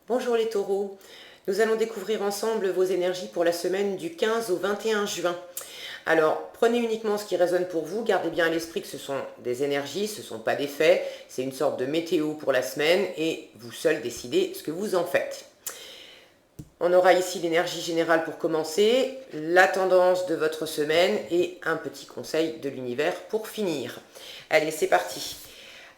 Bonjour les taureaux, nous allons découvrir ensemble vos énergies pour la semaine du 15 au 21 juin. Alors, prenez uniquement ce qui résonne pour vous, gardez bien à l'esprit que ce sont des énergies, ce ne sont pas des faits, c'est une sorte de météo pour la semaine et vous seul décidez ce que vous en faites. On aura ici l'énergie générale pour commencer, la tendance de votre semaine et un petit conseil de l'univers pour finir. Allez, c'est parti.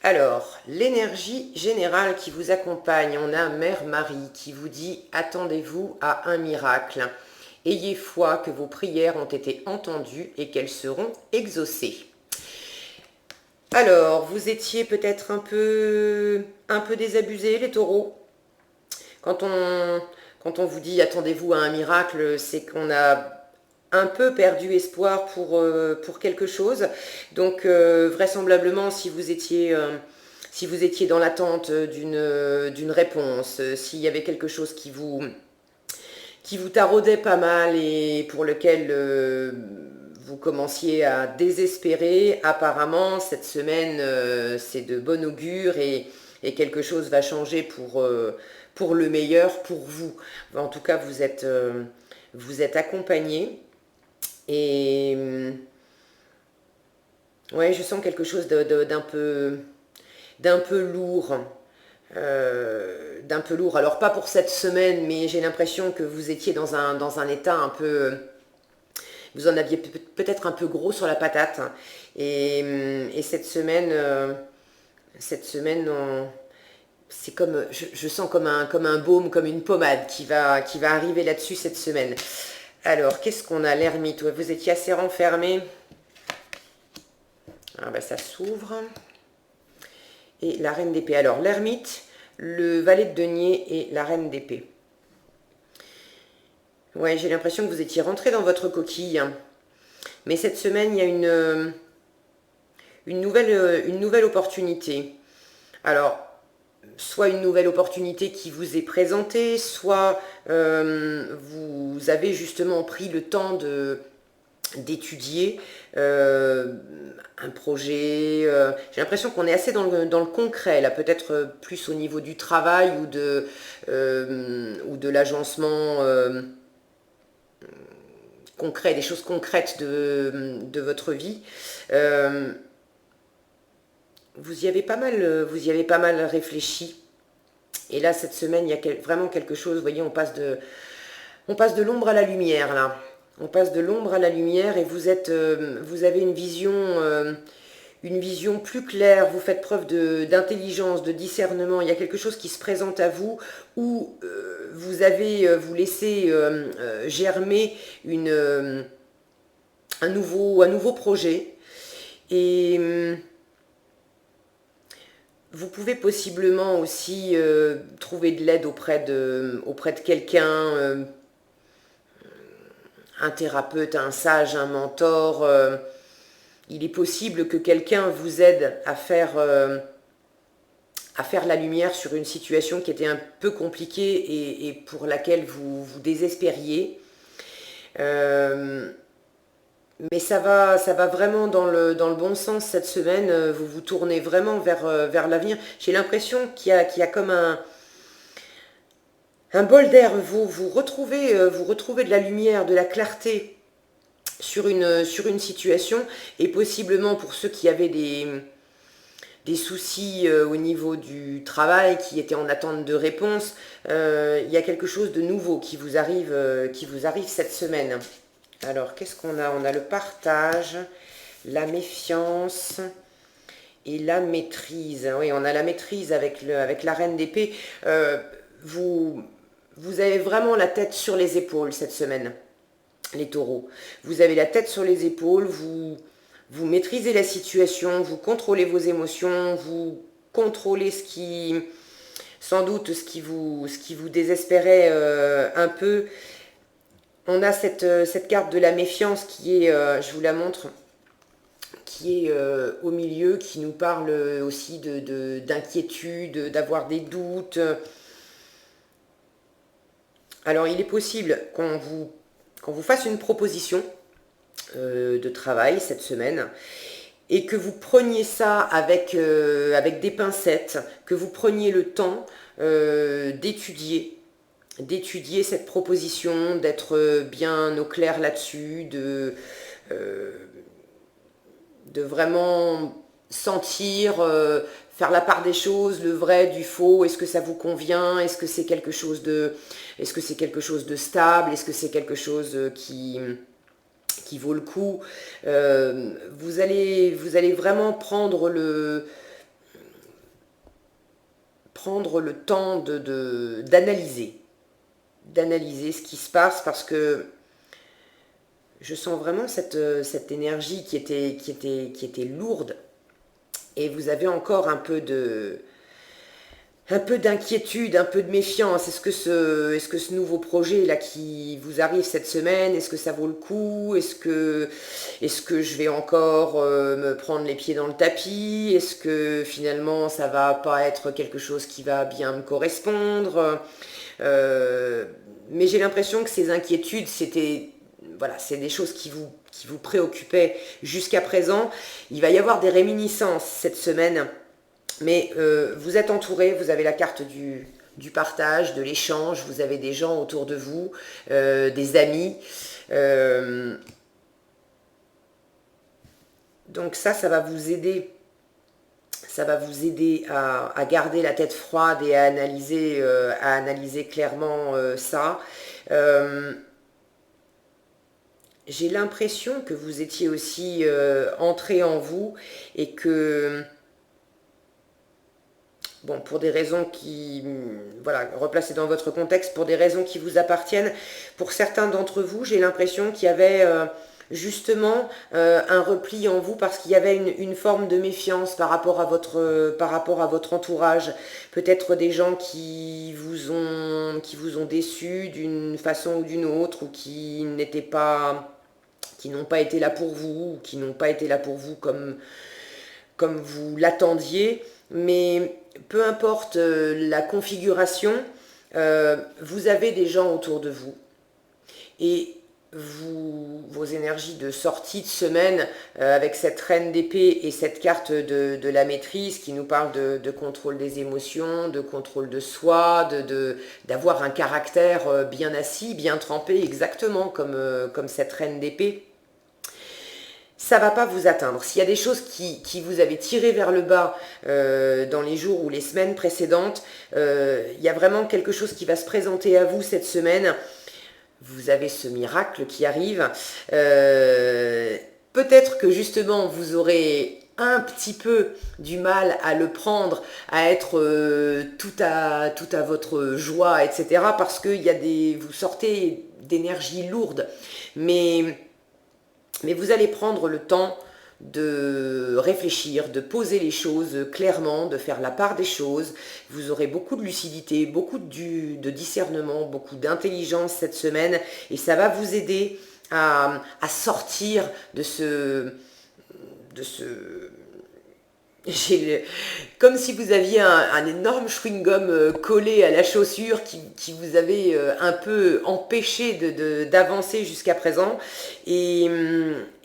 Alors, l'énergie générale qui vous accompagne, on a Mère Marie qui vous dit « Attendez-vous à un miracle. Ayez foi que vos prières ont été entendues et qu'elles seront exaucées. » Alors, vous étiez peut-être un peu désabusés, les taureaux. Quand on vous dit « Attendez-vous à un miracle », c'est qu'on a un peu perdu espoir pour quelque chose. Donc vraisemblablement, si vous étiez dans l'attente d'une réponse, s'il y avait quelque chose qui vous taraudait pas mal et pour lequel vous commenciez à désespérer, apparemment cette semaine c'est de bon augure et quelque chose va changer pour le meilleur pour vous. En tout cas, vous êtes accompagné. Et ouais, je sens quelque chose d'un peu lourd. D'un peu lourd. Alors pas pour cette semaine, mais j'ai l'impression que vous étiez dans un état un peu... Vous en aviez peut-être un peu gros sur la patate. Et cette semaine, c'est comme, je sens comme un baume, comme une pommade qui va arriver là-dessus cette semaine. Alors, qu'est-ce qu'on a? L'ermite, ouais, vous étiez assez renfermé. Ah ben, ça s'ouvre. Et la reine d'épée. Alors, l'ermite, le valet de denier et la reine d'épée. Ouais, j'ai l'impression que vous étiez rentré dans votre coquille. Mais cette semaine, il y a une nouvelle opportunité. Alors, soit une nouvelle opportunité qui vous est présentée, soit vous avez justement pris le temps d'étudier un projet. J'ai l'impression qu'on est assez dans le concret, là, peut-être plus au niveau du travail ou de l'agencement concret, des choses concrètes de votre vie. Vous y avez pas mal réfléchi. Et là, cette semaine, il y a vraiment quelque chose. Vous voyez, on passe de l'ombre à la lumière, là. On passe de l'ombre à la lumière et vous avez une vision plus claire. Vous faites preuve d'intelligence, de discernement. Il y a quelque chose qui se présente à vous où vous laissez germer un nouveau projet. Et vous pouvez possiblement aussi trouver de l'aide auprès de quelqu'un, un thérapeute, un sage, un mentor. Il est possible que quelqu'un vous aide à faire la lumière sur une situation qui était un peu compliquée et pour laquelle vous désespériez. Mais ça va vraiment dans le bon sens cette semaine. Vous vous tournez vraiment vers l'avenir. J'ai l'impression qu'il y a comme un bol d'air. Vous retrouvez de la lumière, de la clarté sur une situation. Et possiblement pour ceux qui avaient des soucis au niveau du travail, qui étaient en attente de réponse, il y a quelque chose de nouveau qui vous arrive cette semaine. Alors, qu'est-ce qu'on a? On a le partage, la méfiance et la maîtrise. Oui, on a la maîtrise avec la reine d'épée. Vous avez vraiment la tête sur les épaules cette semaine, les taureaux. Vous avez la tête sur les épaules, vous maîtrisez la situation, vous contrôlez vos émotions, vous contrôlez sans doute ce qui vous désespérait un peu. On a cette carte de la méfiance qui est, je vous la montre, qui est au milieu, qui nous parle aussi d'inquiétude, d'avoir des doutes. Alors, il est possible qu'on vous fasse une proposition de travail cette semaine et que vous preniez ça avec des pincettes, que vous preniez le temps d'étudier cette proposition, d'être bien au clair là-dessus, de vraiment sentir, faire la part des choses, le vrai du faux, est-ce que ça vous convient, est-ce que c'est quelque chose de stable, est-ce que c'est quelque chose qui vaut le coup. Vous allez vraiment prendre le temps d'analyser ce qui se passe, parce que je sens vraiment cette énergie qui était lourde, et vous avez encore un peu d'inquiétude, un peu de méfiance. Est-ce que ce nouveau projet là qui vous arrive cette semaine, est-ce que ça vaut le coup? Est-ce que je vais encore me prendre les pieds dans le tapis? Est-ce que finalement ça va pas être quelque chose qui va bien me correspondre? Mais j'ai l'impression que ces inquiétudes, c'est des choses qui vous préoccupaient jusqu'à présent. Il va y avoir des réminiscences cette semaine, mais vous êtes entouré, vous avez la carte du partage, de l'échange, vous avez des gens autour de vous, des amis. Donc ça va vous aider. Ça va vous aider à garder la tête froide et à analyser clairement ça. J'ai l'impression que vous étiez aussi entré en vous, et que, bon, pour des raisons voilà, replacées dans votre contexte, pour des raisons qui vous appartiennent, pour certains d'entre vous, j'ai l'impression qu'il y avait justement un repli en vous, parce qu'il y avait une forme de méfiance par rapport à votre entourage. Peut-être des gens qui vous ont déçu d'une façon ou d'une autre, ou qui n'ont pas été là pour vous, ou qui n'ont pas été là pour vous comme vous l'attendiez. Mais peu importe la configuration, vous avez des gens autour de vous, et vos énergies de sortie de semaine, avec cette reine d'épée et cette carte de la maîtrise qui nous parle de contrôle des émotions, de contrôle de soi, d'avoir un caractère bien assis, bien trempé, exactement comme cette reine d'épée. Ça va pas vous atteindre. S'il y a des choses qui vous avaient tiré vers le bas dans les jours ou les semaines précédentes, il y a vraiment quelque chose qui va se présenter à vous cette semaine. Vous avez ce miracle qui arrive. Peut-être que justement vous aurez un petit peu du mal à le prendre, à être tout à votre joie, etc. Parce que vous sortez d'énergie lourde. Mais vous allez prendre le temps de réfléchir, de poser les choses clairement, de faire la part des choses. Vous aurez beaucoup de lucidité, beaucoup de discernement, beaucoup d'intelligence cette semaine, et ça va vous aider à sortir de ce comme si vous aviez un énorme chewing-gum collé à la chaussure qui vous avait un peu empêché d'avancer jusqu'à présent. Et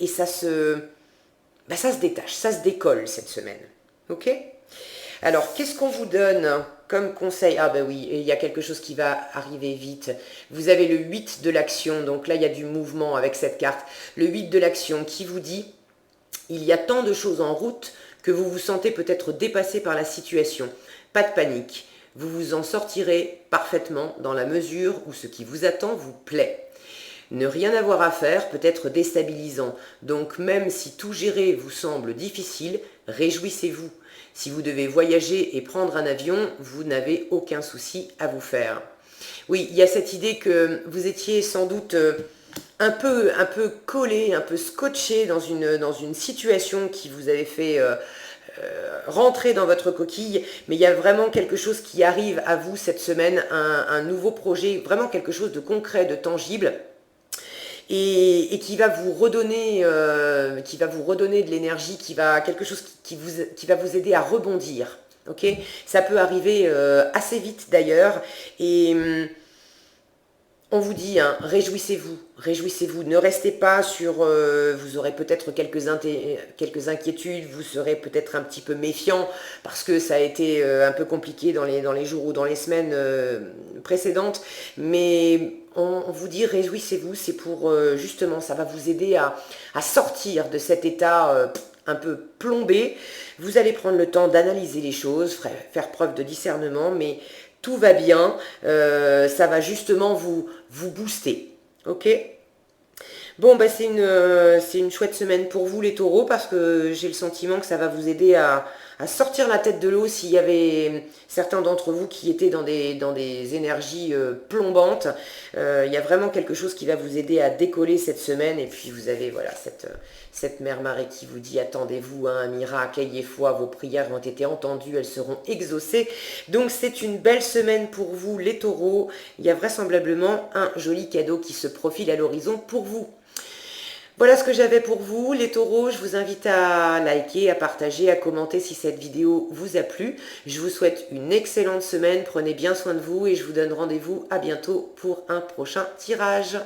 ça se détache, ça se décolle cette semaine. Ok? Alors, qu'est-ce qu'on vous donne comme conseil? Ah ben oui, il y a quelque chose qui va arriver vite. Vous avez le 8 de l'action, donc là il y a du mouvement avec cette carte. Le 8 de l'action qui vous dit: il y a tant de choses en route que vous vous sentez peut-être dépassé par la situation. Pas de panique, vous vous en sortirez parfaitement dans la mesure où ce qui vous attend vous plaît. Ne rien avoir à faire peut être déstabilisant, donc même si tout gérer vous semble difficile, réjouissez-vous. Si vous devez voyager et prendre un avion, vous n'avez aucun souci à vous faire. Oui, il y a cette idée que vous étiez sans doute un peu collé, un peu scotché dans une situation qui vous avait fait rentrer dans votre coquille, mais il y a vraiment quelque chose qui arrive à vous cette semaine, un nouveau projet, vraiment quelque chose de concret, de tangible, et qui va vous redonner de l'énergie, quelque chose qui va vous aider à rebondir. Okay, ça peut arriver assez vite d'ailleurs, et On vous dit, hein, réjouissez-vous, réjouissez-vous. Ne restez pas sur... vous aurez peut-être quelques inquiétudes, vous serez peut-être un petit peu méfiant parce que ça a été un peu compliqué dans les jours ou dans les semaines précédentes. Mais on vous dit, réjouissez-vous, c'est pour justement, ça va vous aider à sortir de cet état un peu plombé. Vous allez prendre le temps d'analyser les choses, faire preuve de discernement, mais tout va bien, ça va justement vous booster, ok? Bon, bah, c'est une chouette semaine pour vous les taureaux parce que j'ai le sentiment que ça va vous aider à sortir la tête de l'eau s'il y avait certains d'entre vous qui étaient dans des énergies plombantes. Il y a vraiment quelque chose qui va vous aider à décoller cette semaine et puis vous avez voilà cette mère marée qui vous dit attendez-vous à un miracle, ayez foi, vos prières ont été entendues, elles seront exaucées. Donc c'est une belle semaine pour vous les taureaux. Il y a vraisemblablement un joli cadeau qui se profile à l'horizon pour vous. Voilà ce que j'avais pour vous, les taureaux. Je vous invite à liker, à partager, à commenter si cette vidéo vous a plu. Je vous souhaite une excellente semaine. Prenez bien soin de vous et je vous donne rendez-vous à bientôt pour un prochain tirage.